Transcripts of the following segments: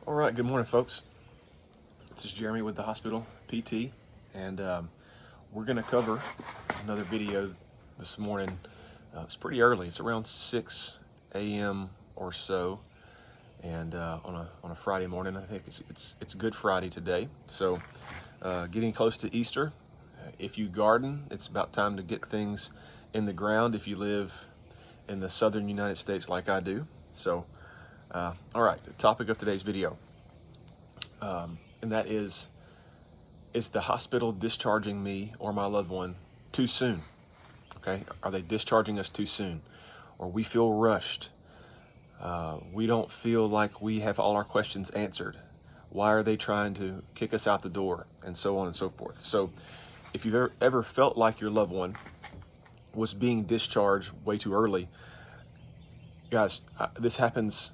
All right, good morning, folks. This is Jeremy with the hospital PT, and we're going to cover another video this morning. It's pretty early. It's around 6 a.m. or so, and on a Friday morning. I think it's Good Friday today. So, getting close to Easter. If you garden, it's about time to get things in the ground. If you live in the southern United States, like I do, so. All right, the topic of today's video, and that is the hospital discharging me or my loved one too soon? Okay, are they discharging us too soon? Or we feel rushed. We don't feel like we have all our questions answered. Why are they trying to kick us out the door? And so on and so forth. So if you've ever felt like your loved one was being discharged way too early, guys, this happens.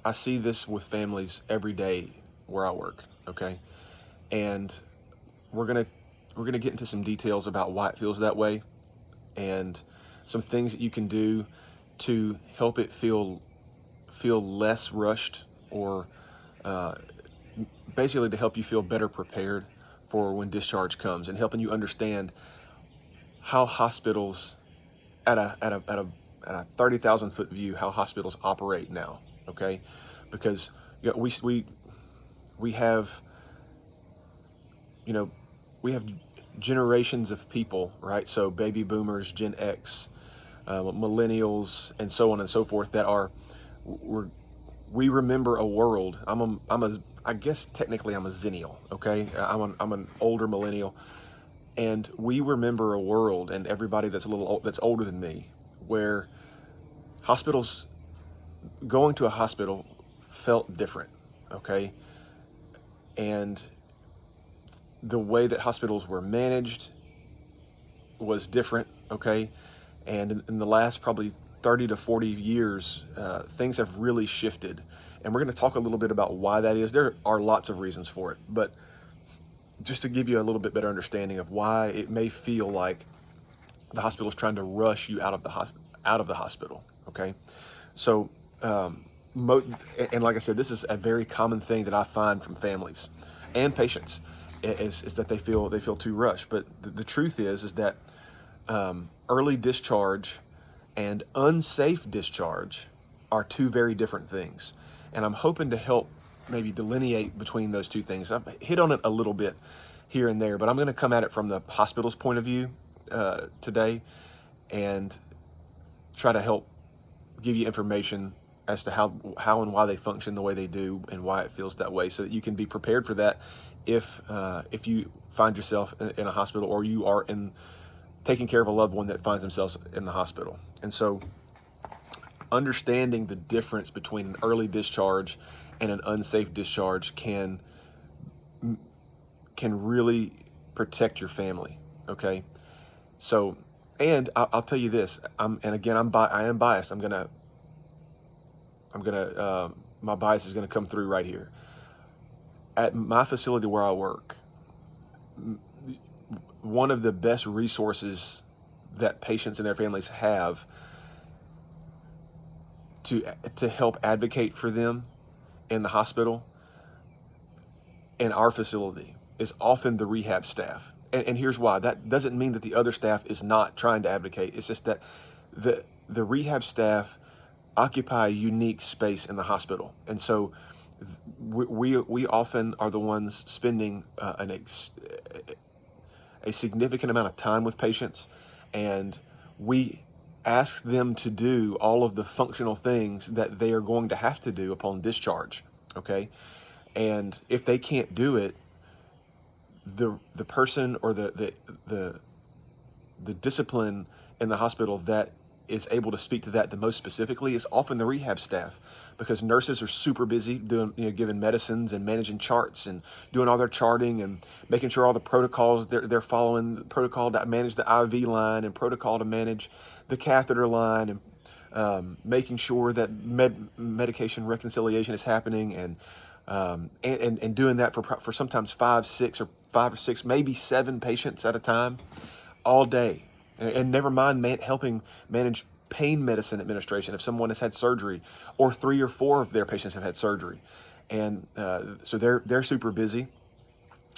I see this with families every day where I work, okay? And we're gonna get into some details about why it feels that way and some things that you can do to help it feel less rushed, or basically to help you feel better prepared for when discharge comes, and helping you understand how hospitals at a 30,000 foot view, how hospitals operate now. Okay, because we have generations of people, right? So baby boomers, Gen X, millennials, and so on and so forth, that we remember a world. I guess technically I'm a zennial. Okay, I'm an older millennial, and we remember a world, and everybody that's that's older than me, where going to a hospital felt different, okay? And the way that hospitals were managed was different, okay? And in the last probably 30 to 40 years, things have really shifted. And we're going to talk a little bit about why that is. There are lots of reasons for it, but just to give you a little bit better understanding of why it may feel like the hospital is trying to rush you out of the hospital, okay? So, and like I said, this is a very common thing that I find from families and patients, is that they feel too rushed. But the truth is that early discharge and unsafe discharge are two very different things. And I'm hoping to help maybe delineate between those two things. I've hit on it a little bit here and there, but I'm going to come at it from the hospital's point of view today, and try to help give you information as to how and why they function the way they do, and why it feels that way, so that you can be prepared for that if you find yourself in a hospital, or you are taking care of a loved one that finds themselves in the hospital. And so, understanding the difference between an early discharge and an unsafe discharge can really protect your family. Okay, so, and I'll tell you this, I am biased. My bias is gonna come through right here. At my facility where I work, one of the best resources that patients and their families have to help advocate for them in the hospital, in our facility, is often the rehab staff. And here's why. That doesn't mean that the other staff is not trying to advocate. It's just that the rehab staff occupy a unique space in the hospital. And so we often are the ones spending a significant amount of time with patients, and we ask them to do all of the functional things that they are going to have to do upon discharge, okay? And if they can't do it, the person or the discipline in the hospital that is able to speak to that the most specifically is often the rehab staff, because nurses are super busy doing, giving medicines and managing charts and doing all their charting and making sure all the protocols, they're following the protocol to manage the IV line, and protocol to manage the catheter line, and making sure that medication reconciliation is happening, and doing that for sometimes 5 or 6, maybe 7 patients at a time, all day. And never mind helping manage pain medicine administration if someone has had surgery, or 3 or 4 of their patients have had surgery. and so they're super busy.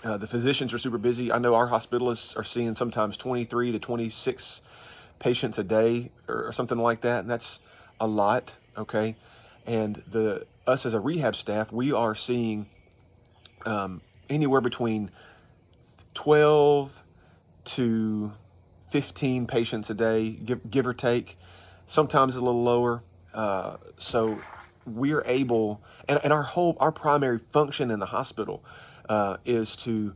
The physicians are super busy. I know our hospitalists are seeing sometimes 23 to 26 patients a day or something like that, and that's a lot, okay? And us as a rehab staff, we are seeing anywhere between 12 to 15 patients a day, give or take, sometimes a little lower. So we're able, and our primary function in the hospital is to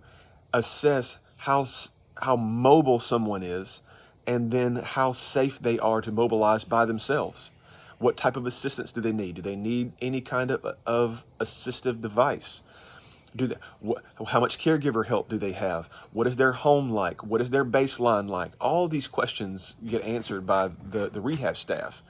assess how mobile someone is, and then how safe they are to mobilize by themselves. What type of assistance do they need? Do they need any kind of assistive device? How much caregiver help do they have? What is their home like? What is their baseline like? All these questions get answered by the rehab staff.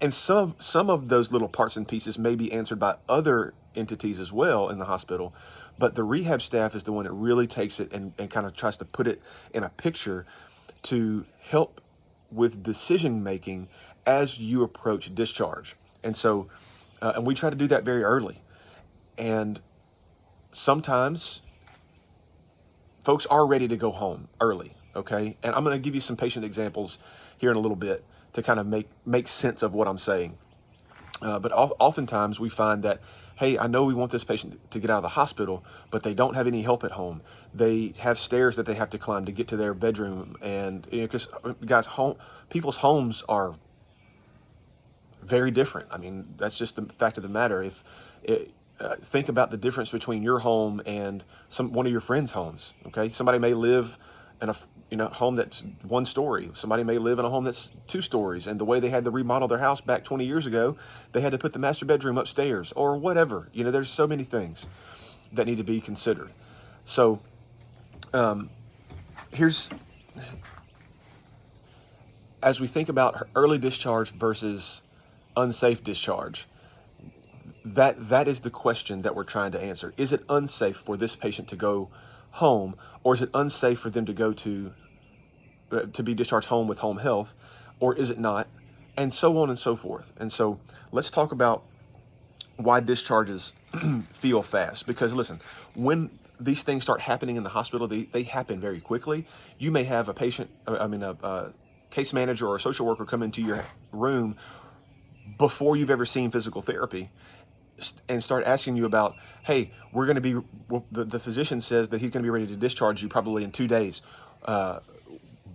And some of those little parts and pieces may be answered by other entities as well in the hospital, but the rehab staff is the one that really takes it and kind of tries to put it in a picture to help with decision making as you approach discharge. And so, and we try to do that very early. And sometimes folks are ready to go home early, okay? And I'm going to give you some patient examples here in a little bit to kind of make sense of what I'm saying. But oftentimes we find that, hey, I know we want this patient to get out of the hospital, but they don't have any help at home. They have stairs that they have to climb to get to their bedroom. And because guys, people's homes are very different. I mean, that's just the fact of the matter. Think about the difference between your home and one of your friends' homes. Okay, somebody may live in a home that's 1 story. Somebody may live in a home that's 2 stories. And the way they had to remodel their house back 20 years ago, they had to put the master bedroom upstairs or whatever. There's so many things that need to be considered. So as we think about early discharge versus unsafe discharge, that is the question that we're trying to answer. Is it unsafe for this patient to go home, or is it unsafe for them to go to be discharged home with home health, or is it not? And so on and so forth. And so let's talk about why discharges feel fast. Because listen, when these things start happening in the hospital, they happen very quickly. You may have a case manager or a social worker come into your room before you've ever seen physical therapy and start asking you about, hey, we're going to be, the physician says that he's going to be ready to discharge you probably in 2 days.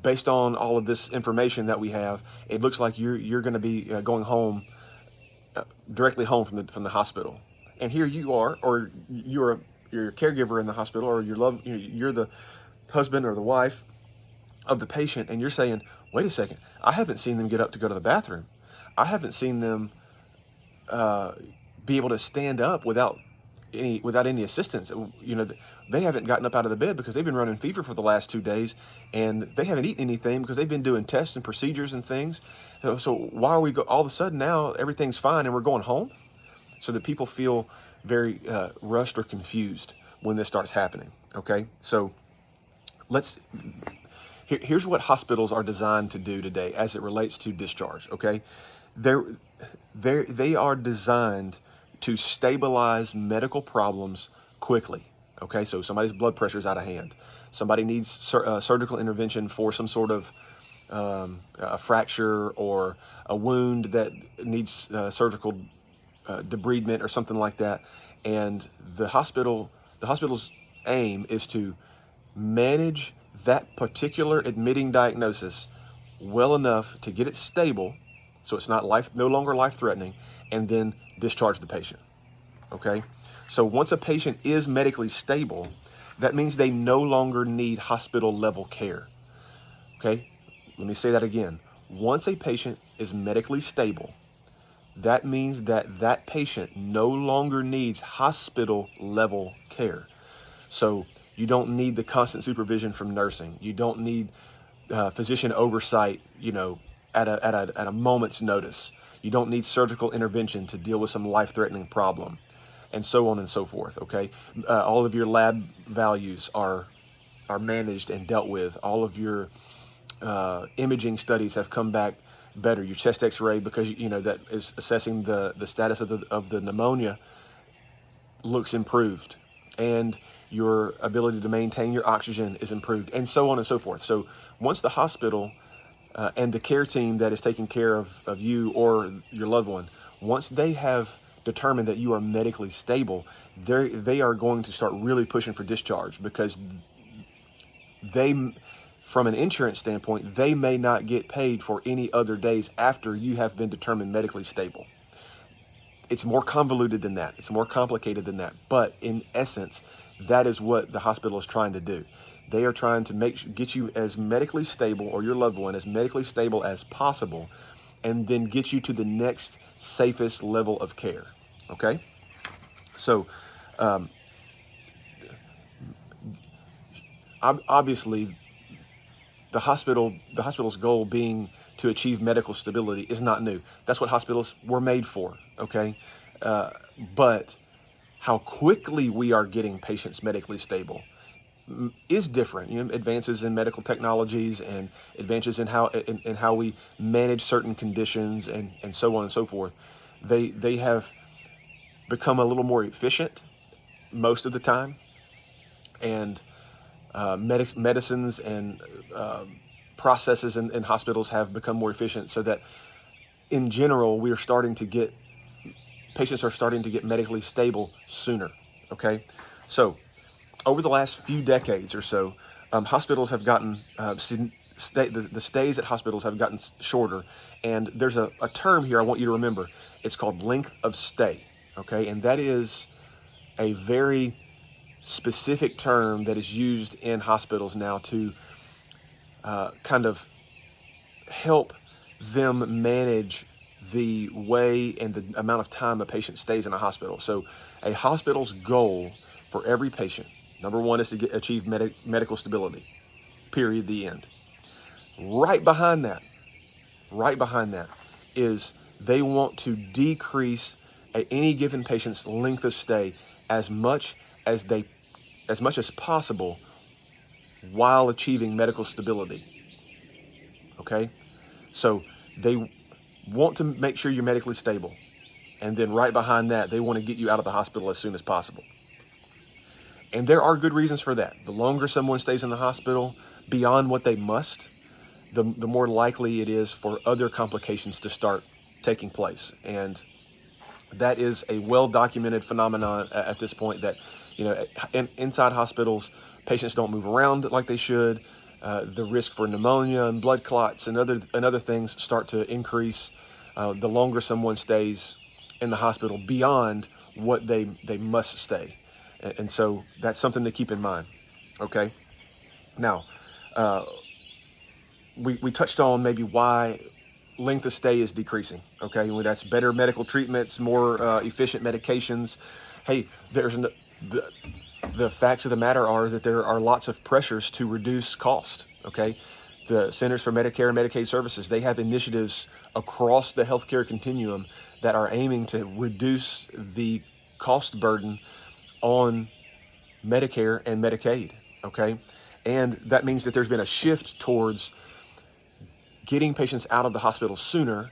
Based on all of this information that we have, it looks like you're going to be going home, directly home from the hospital. And here you are, or you're a caregiver in the hospital, or you're the husband or the wife of the patient, and you're saying, wait a second, I haven't seen them get up to go to the bathroom. I haven't seen them be able to stand up without any assistance. They haven't gotten up out of the bed because they've been running fever for the last 2 days, and they haven't eaten anything because they've been doing tests and procedures and things. So why are we all of a sudden now everything's fine and we're going home? So that people feel very rushed or confused when this starts happening. Okay, so here's what hospitals are designed to do today as it relates to discharge. Okay, they are designed to stabilize medical problems quickly. Okay, so somebody's blood pressure is out of hand. Somebody needs surgical intervention for some sort of a fracture or a wound that needs surgical debridement or something like that. And the hospital's aim is to manage that particular admitting diagnosis well enough to get it stable, so it's not no longer life-threatening, and then discharge the patient. Okay, so once a patient is medically stable, that means they no longer need hospital level care. Okay, let me say that again. Once a patient is medically stable, that means that patient no longer needs hospital level care. So you don't need the constant supervision from nursing. You don't need physician oversight, at a moment's notice. You don't need surgical intervention to deal with some life-threatening problem, and so on and so forth. Okay, all of your lab values are managed and dealt with. All of your imaging studies have come back better. Your chest X-ray, because that is assessing the status of the pneumonia, looks improved, and your ability to maintain your oxygen is improved, and so on and so forth. So once the hospital and the care team that is taking care of you or your loved one, once they have determined that you are medically stable, they are going to start really pushing for discharge, because they, from an insurance standpoint, they may not get paid for any other days after you have been determined medically stable. It's more convoluted than that. It's more complicated than that. But in essence, that is what the hospital is trying to do. They are trying to get you as medically stable, or your loved one as medically stable as possible, and then get you to the next safest level of care. Okay? So, obviously, the hospital's goal being to achieve medical stability is not new. That's what hospitals were made for, okay? But how quickly we are getting patients medically stable is different. You know, advances in medical technologies and advances in how we manage certain conditions and so on and so forth. They have become a little more efficient most of the time, and medicines and processes in hospitals have become more efficient, so that in general patients are starting to get medically stable sooner. Okay, so over the last few decades or so, hospitals have gotten the stays at hospitals have gotten shorter, and there's a term here I want you to remember. It's called length of stay. Okay, and that is a very specific term that is used in hospitals now to kind of help them manage the way and the amount of time a patient stays in a hospital. So a hospital's goal for every patient, number one, is to achieve medical stability, period, the end. Right behind that is they want to decrease any given patient's length of stay as much as possible while achieving medical stability. Okay? So they want to make sure you're medically stable. And then right behind that, they want to get you out of the hospital as soon as possible. And there are good reasons for that. The longer someone stays in the hospital beyond what they must, the more likely it is for other complications to start taking place. And that is a well-documented phenomenon at this point, that, you know, inside hospitals, patients don't move around like they should. The risk for pneumonia and blood clots and other things start to increase the longer someone stays in the hospital beyond what they must stay. And so that's something to keep in mind. Okay. Now, we touched on maybe why length of stay is decreasing. Okay, well, that's better medical treatments, more efficient medications. Hey, the facts of the matter are that there are lots of pressures to reduce cost. Okay, the Centers for Medicare and Medicaid Services, they have initiatives across the healthcare continuum that are aiming to reduce the cost burden on Medicare and Medicaid. Okay, and that means that there's been a shift towards getting patients out of the hospital sooner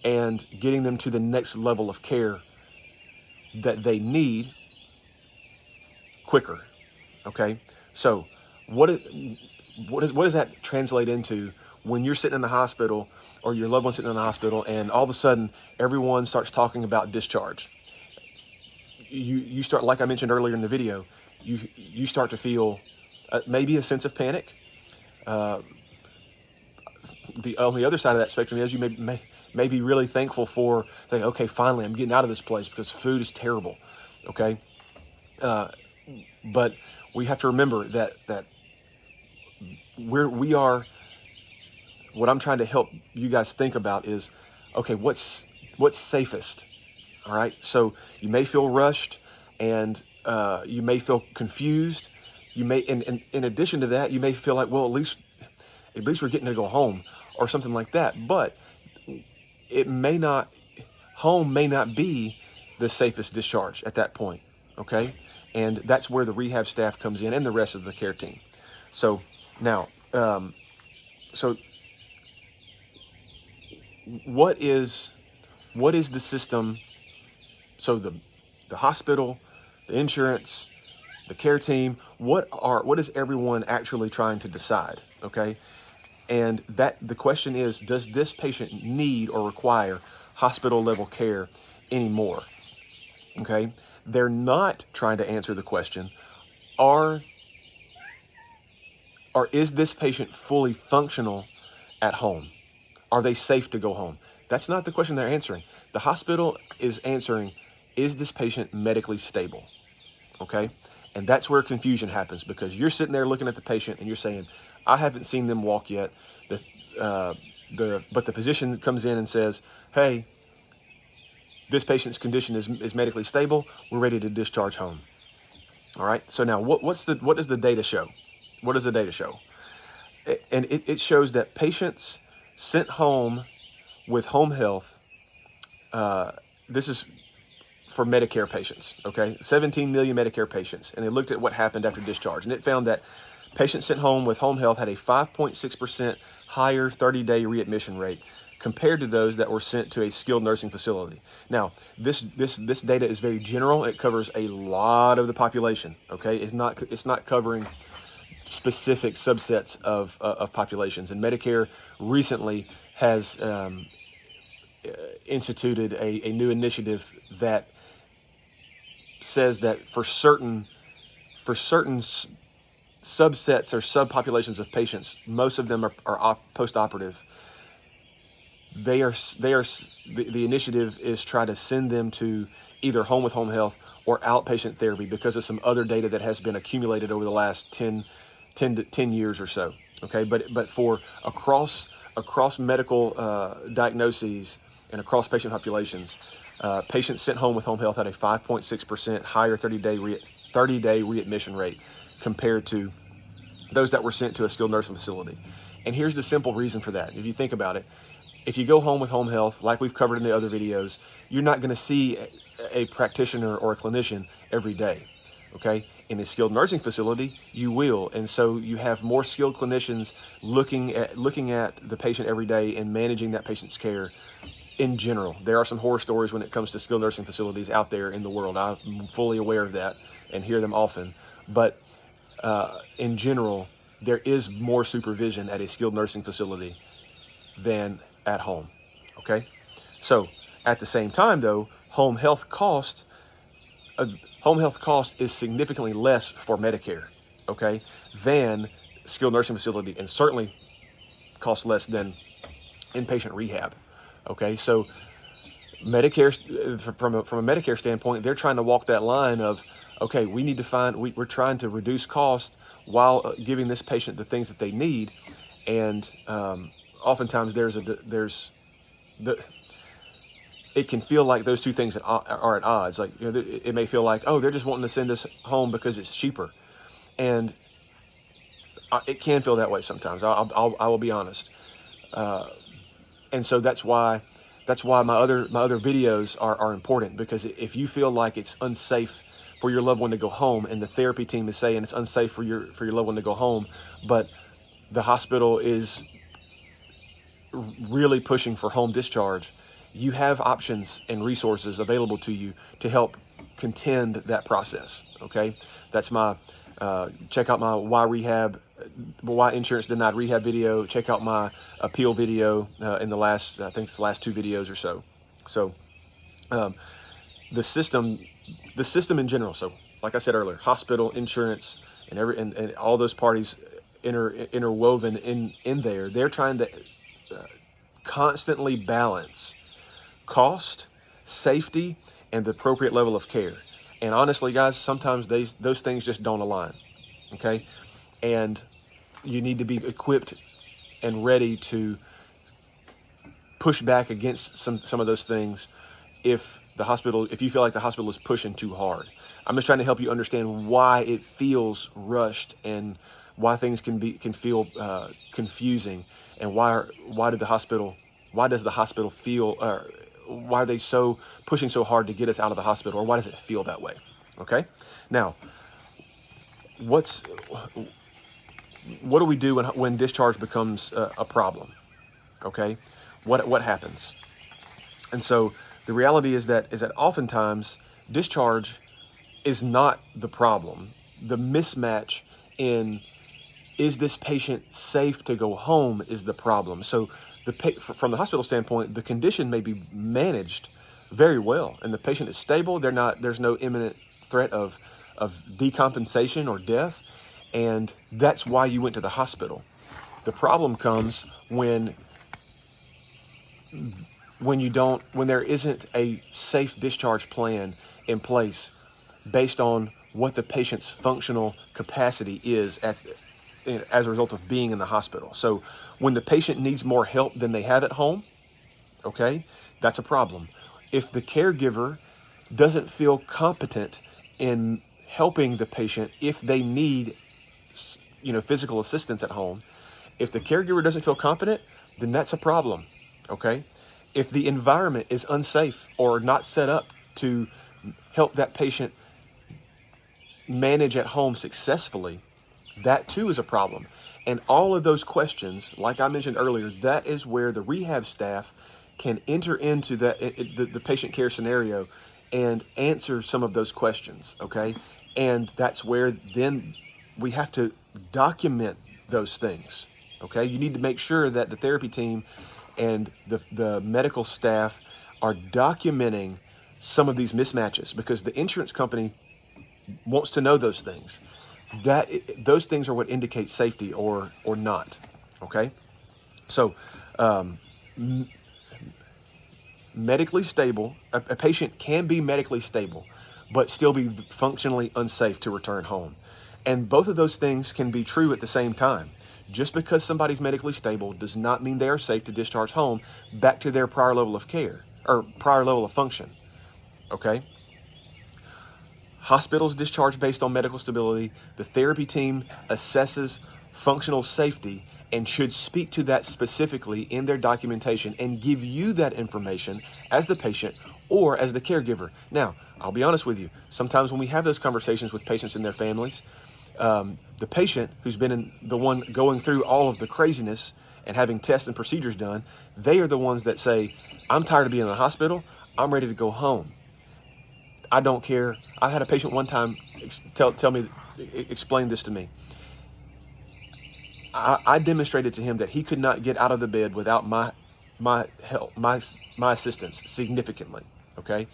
and getting them to the next level of care that they need quicker. Okay, so what does that translate into when you're sitting in the hospital, or your loved one sitting in the hospital, and all of a sudden everyone starts talking about discharge? You start, like I mentioned earlier in the video, you start to feel maybe a sense of panic. On the other side of that spectrum is you may be really thankful for, saying, okay, finally I'm getting out of this place because food is terrible. Okay, but we have to remember that we are. What I'm trying to help you guys think about is, okay, what's safest? All right, so you may feel rushed, and you may feel confused. You may, and in addition to that, you may feel like, well, at least we're getting to go home, or something like that. But home may not be the safest discharge at that point. Okay, and that's where the rehab staff comes in, and the rest of the care team. So now, so what is the system? So the the hospital, the insurance, the care team, what is everyone actually trying to decide, okay? And the question is, does this patient need or require hospital level care anymore? Okay, they're not trying to answer the question, is this patient fully functional at home? Are they safe to go home? That's not the question they're answering. The hospital is answering, is this patient medically stable? Okay, and that's where confusion happens, because you're sitting there looking at the patient and you're saying, I haven't seen them walk yet. But the physician comes in and says, hey, this patient's condition is medically stable. We're ready to discharge home. All right. So now what does the data show? What does the data show? And it shows that patients sent home with home health, this is for Medicare patients, okay? 17 million Medicare patients. And they looked at what happened after discharge. And it found that patients sent home with home health had a 5.6% higher 30-day readmission rate compared to those that were sent to a skilled nursing facility. Now, this data is very general. It covers a lot of the population, okay? It's not covering specific subsets of populations. And Medicare recently has instituted a new initiative that says that for certain subsets or subpopulations of patients, most of them are post-operative. The initiative is try to send them to either home with home health or outpatient therapy because of some other data that has been accumulated over the last 10 years or so. Okay, but for across medical diagnoses and across patient populations, patients sent home with home health had a 5.6% higher 30-day readmission rate compared to those that were sent to a skilled nursing facility. And here's the simple reason for that. If you think about it, if you go home with home health, like we've covered in the other videos, you're not going to see a practitioner or a clinician every day, okay? In a skilled nursing facility, you will. And so you have more skilled clinicians looking at the patient every day and managing that patient's care in general. There are some horror stories when it comes to skilled nursing facilities out there in the world. I'm fully aware of that and hear them often. But in general, there is more supervision at a skilled nursing facility than at home, okay? So at the same time though, home health cost is significantly less for Medicare, okay, than skilled nursing facility, and certainly costs less than inpatient rehab, okay? So Medicare, from a Medicare standpoint, they're trying to walk that line of, okay, we're trying to reduce cost while giving this patient the things that they need. And oftentimes it can feel like those two things are at odds. Like, you know, it may feel like, oh, they're just wanting to send us home because it's cheaper. And it can feel that way sometimes. I will be honest. And so that's why my other videos are important, because if you feel like it's unsafe for your loved one to go home, and the therapy team is saying it's unsafe for your loved one to go home, but the hospital is really pushing for home discharge, you have options and resources available to you to help contend that process. Okay, that's my check out my why insurance denied rehab video. Check out my appeal video in the last, I think it's the last 2 videos or so. So the system in general. So like I said earlier, hospital, insurance, and all those parties interwoven in there. They're trying to constantly balance cost, safety, and the appropriate level of care. And honestly, guys, sometimes those things just don't align. Okay, and you need to be equipped and ready to push back against some of those things if you feel like the hospital is pushing too hard. I'm just trying to help you understand why it feels rushed and why things can feel confusing, and why does the hospital feel, why are they pushing so hard to get us out of the hospital, or why does it feel that way? Okay, now what do we do when discharge becomes a problem? Okay, what happens? And so the reality is that oftentimes discharge is not the problem. The mismatch in is this patient safe to go home is the problem. So from the hospital standpoint, the condition may be managed very well, and the patient is stable. There's no imminent threat of decompensation or death, and that's why you went to the hospital. The problem comes when there isn't a safe discharge plan in place based on what the patient's functional capacity is as a result of being in the hospital. So when the patient needs more help than they have at home, okay, that's a problem. If the caregiver doesn't feel competent in helping the patient if they need, physical assistance at home, if the caregiver doesn't feel competent, then that's a problem, okay? If the environment is unsafe or not set up to help that patient manage at home successfully, that too is a problem. And all of those questions, like I mentioned earlier, that is where the rehab staff can enter into the patient care scenario and answer some of those questions, okay? And that's where then we have to document those things, okay? You need to make sure that the therapy team and the medical staff are documenting some of these mismatches, because the insurance company wants to know those things. Those things are what indicate safety or not, okay? So medically stable, a patient can be medically stable, but still be functionally unsafe to return home. And both of those things can be true at the same time. Just because somebody's medically stable does not mean they are safe to discharge home back to their prior level of care or prior level of function, okay? Hospitals discharge based on medical stability. The therapy team assesses functional safety and should speak to that specifically in their documentation and give you that information as the patient or as the caregiver. Now, I'll be honest with you. Sometimes when we have those conversations with patients and their families, the patient who's been the one going through all of the craziness and having tests and procedures done, they are the ones that say, I'm tired of being in the hospital. I'm ready to go home. I don't care. I had a patient one time explain this to me. I demonstrated to him that he could not get out of the bed without my help, my assistance significantly, okay?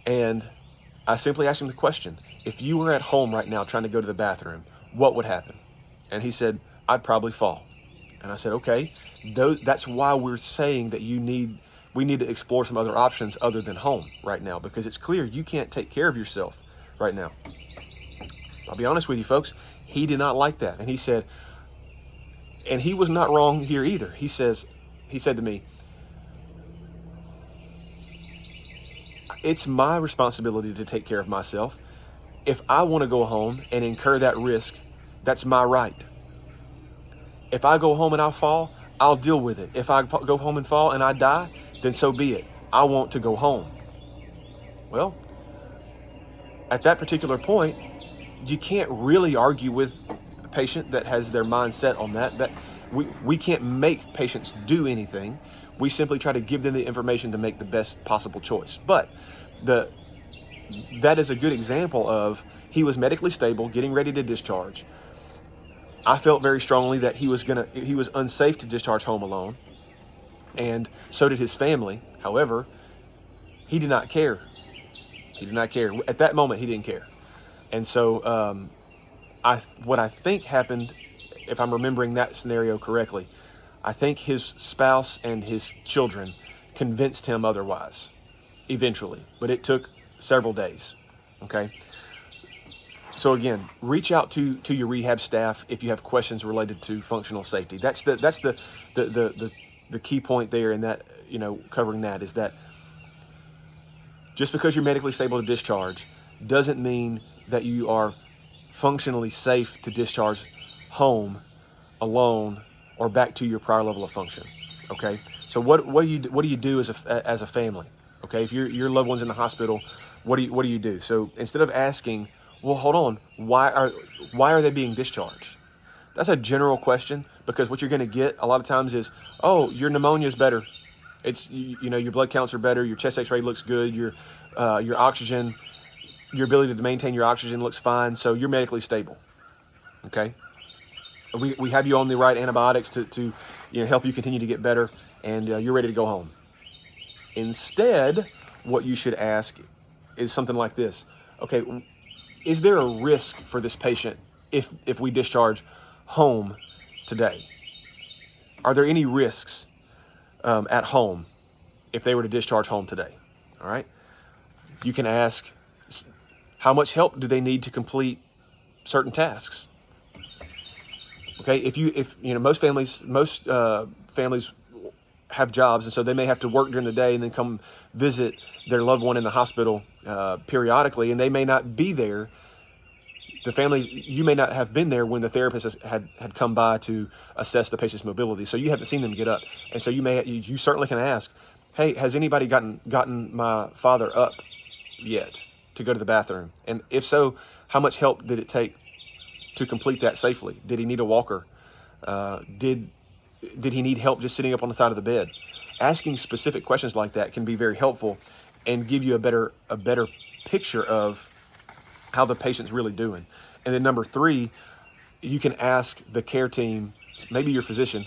And I simply asked him the question, if you were at home right now trying to go to the bathroom, what would happen? And he said, I'd probably fall. And I said, okay, that's why we're saying that we need to explore some other options other than home right now, because it's clear you can't take care of yourself right now. I'll be honest with you, folks. He did not like that. And he said, and he was not wrong here either. He said to me, it's my responsibility to take care of myself. If I want to go home and incur that risk, that's my right. If I go home and I fall, I'll deal with it. If I go home and fall and I die, then so be it. I want to go home. Well, at that particular point, you can't really argue with a patient that has their mind set on that we can't make patients do anything. We simply try to give them the information to make the best possible choice. But that is a good example of he was medically stable, getting ready to discharge. I felt very strongly that he was unsafe to discharge home alone, and so did his family. However, he did not care. He did not care. At that moment, he didn't care. And so what I think happened, if I'm remembering that scenario correctly, I think his spouse and his children convinced him otherwise eventually, but it took several days, okay? So again, reach out to your rehab staff if you have questions related to functional safety. That's the key point there in that, covering that, is that just because you're medically stable to discharge doesn't mean that you are functionally safe to discharge home alone or back to your prior level of function, okay? So what do you do as a family, okay? If your loved one's in the hospital, what do you do? So instead of asking, well, hold on, why are they being discharged? That's a general question, because what you're going to get a lot of times is, oh, your pneumonia is better. It's your blood counts are better. Your chest X-ray looks good. Your your oxygen, your ability to maintain your oxygen looks fine, so you're medically stable. Okay, we have you on the right antibiotics to help you continue to get better, and you're ready to go home. Instead, what you should ask is something like this. Okay, is there a risk for this patient if we discharge home today? Are there any risks at home if they were to discharge home today? All right. You can ask, how much help do they need to complete certain tasks? Okay, if most families have jobs, and so they may have to work during the day and then come visit their loved one in the hospital periodically, and they may not be there. The family, you may not have been there when the therapist had come by to assess the patient's mobility, so you haven't seen them get up, and so you certainly can ask, hey, has anybody gotten my father up yet to go to the bathroom? And if so, how much help did it take to complete that safely? Did he need a walker? Did he need help just sitting up on the side of the bed? Asking specific questions like that can be very helpful and give you a better picture of how the patient's really doing. And then number 3, you can ask the care team, maybe your physician,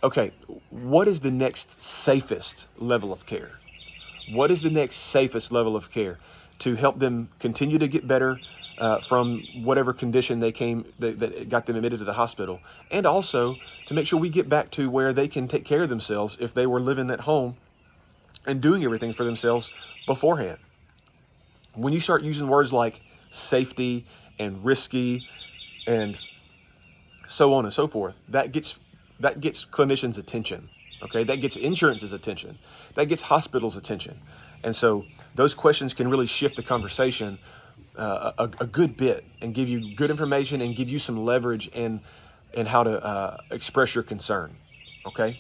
okay, what is the next safest level of care? What is the next safest level of care to help them continue to get better from whatever condition that got them admitted to the hospital, and also to make sure we get back to where they can take care of themselves if they were living at home and doing everything for themselves beforehand. When you start using words like safety and risky and so on and so forth, that gets clinicians' attention. Okay, that gets insurance's attention, that gets hospitals' attention, and so those questions can really shift the conversation a good bit and give you good information and give you some leverage in how to express your concern. Okay,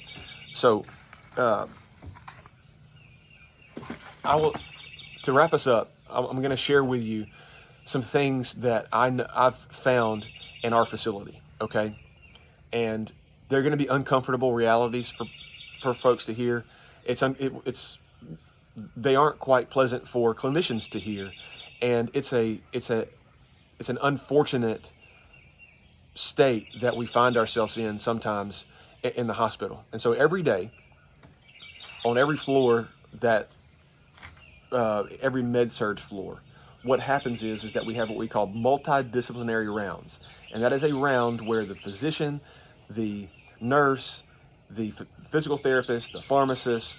so to wrap us up, I'm going to share with you some things that I've found in our facility. Okay, and they're going to be uncomfortable realities for folks to hear. They aren't quite pleasant for clinicians to hear, and it's an unfortunate state that we find ourselves in sometimes in the hospital. And so every day, on every floor every med-surg floor, what happens is that we have what we call multidisciplinary rounds, and that is a round where the physician, the nurse, the physical therapist, the pharmacist,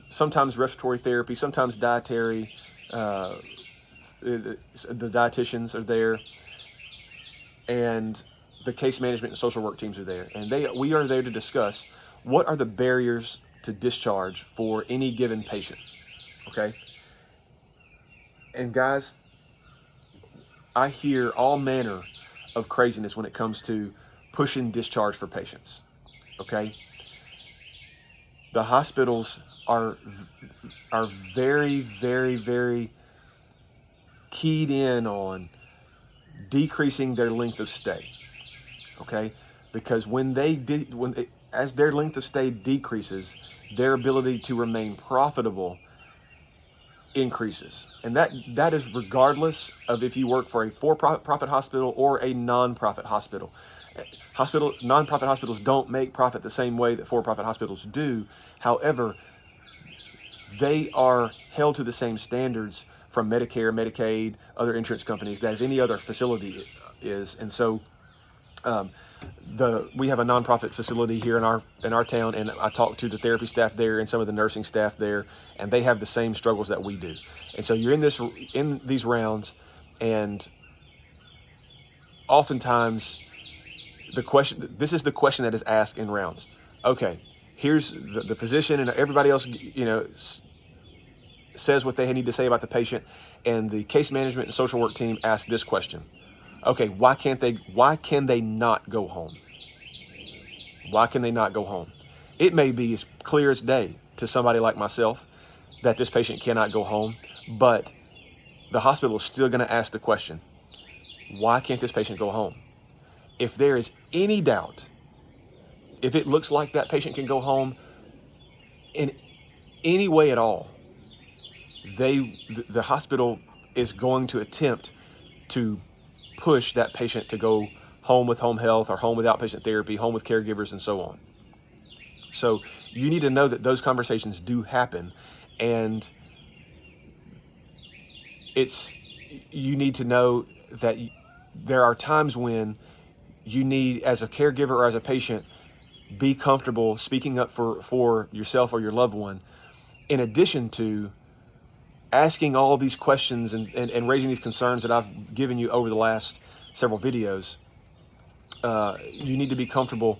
sometimes respiratory therapy, sometimes dietary, the dietitians are there, and the case management and social work teams are there, and we are there to discuss what are the barriers to discharge for any given patient. Okay, and guys, I hear all manner of craziness when it comes to pushing discharge for patients. Okay, the hospitals are very, very, very keyed in on decreasing their length of stay. Okay, because as their length of stay decreases, their ability to remain profitable increases, and that is regardless of if you work for a for-profit hospital or a non-profit hospital. Non-profit hospitals don't make profit the same way that for-profit hospitals do. However, they are held to the same standards from Medicare, Medicaid, other insurance companies as any other facility is. And so we have a nonprofit facility here in our town, and I talked to the therapy staff there and some of the nursing staff there, and they have the same struggles that we do. And so you're in these rounds, and oftentimes this is the question that is asked in rounds. Okay, here's the physician and everybody else, says what they need to say about the patient, and the case management and social work team asks this question. Okay, why can they not go home? Why can they not go home? It may be as clear as day to somebody like myself that this patient cannot go home, but the hospital is still going to ask the question, why can't this patient go home? If there is any doubt, if it looks like that patient can go home in any way at all, the hospital is going to attempt to push that patient to go home with home health, or home with outpatient therapy, home with caregivers, and so on. So you need to know that those conversations do happen, and you need to know that there are times when you need, as a caregiver or as a patient, be comfortable speaking up for yourself or your loved one, in addition to asking all of these questions and raising these concerns that I've given you over the last several videos. You need to be comfortable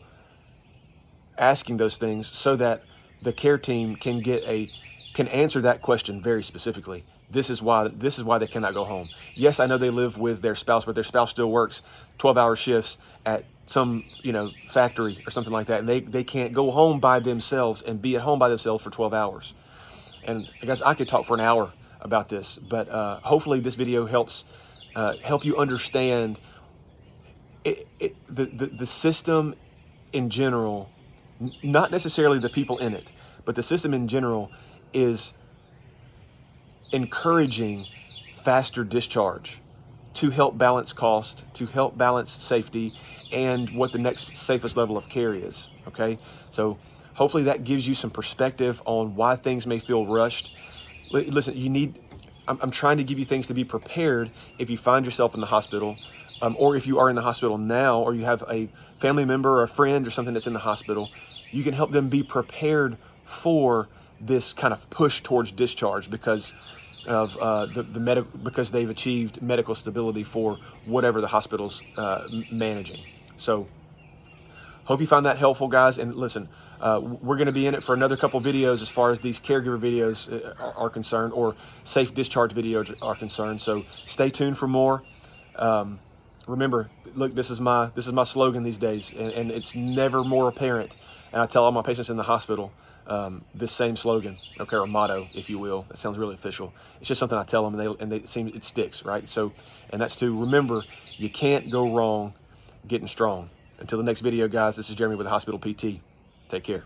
asking those things so that the care team can answer that question very specifically. This is why they cannot go home. Yes, I know they live with their spouse, but their spouse still works 12-hour shifts at some factory or something like that, and they can't go home by themselves and be at home by themselves for 12 hours. And I guess I could talk for an hour about this, but hopefully this video helps help you understand the system in general, not necessarily the people in it, but the system in general is encouraging faster discharge to help balance cost, to help balance safety, and what the next safest level of care is, okay? So hopefully that gives you some perspective on why things may feel rushed. Listen, I'm trying to give you things to be prepared if you find yourself in the hospital, or if you are in the hospital now, or you have a family member or a friend or something that's in the hospital. You can help them be prepared for this kind of push towards discharge because of because they've achieved medical stability for whatever the hospital's managing. So hope you found that helpful, guys. And listen, we're going to be in it for another couple videos as far as these caregiver videos are concerned, or safe discharge videos are concerned. So stay tuned for more. Remember, look, this is my slogan these days, and it's never more apparent. And I tell all my patients in the hospital this same slogan, okay, or motto, if you will. That sounds really official. It's just something I tell them, and it sticks, right? So, and that's to remember, you can't go wrong getting strong. Until the next video, guys, this is Jeremy with the Hospital PT. Take care.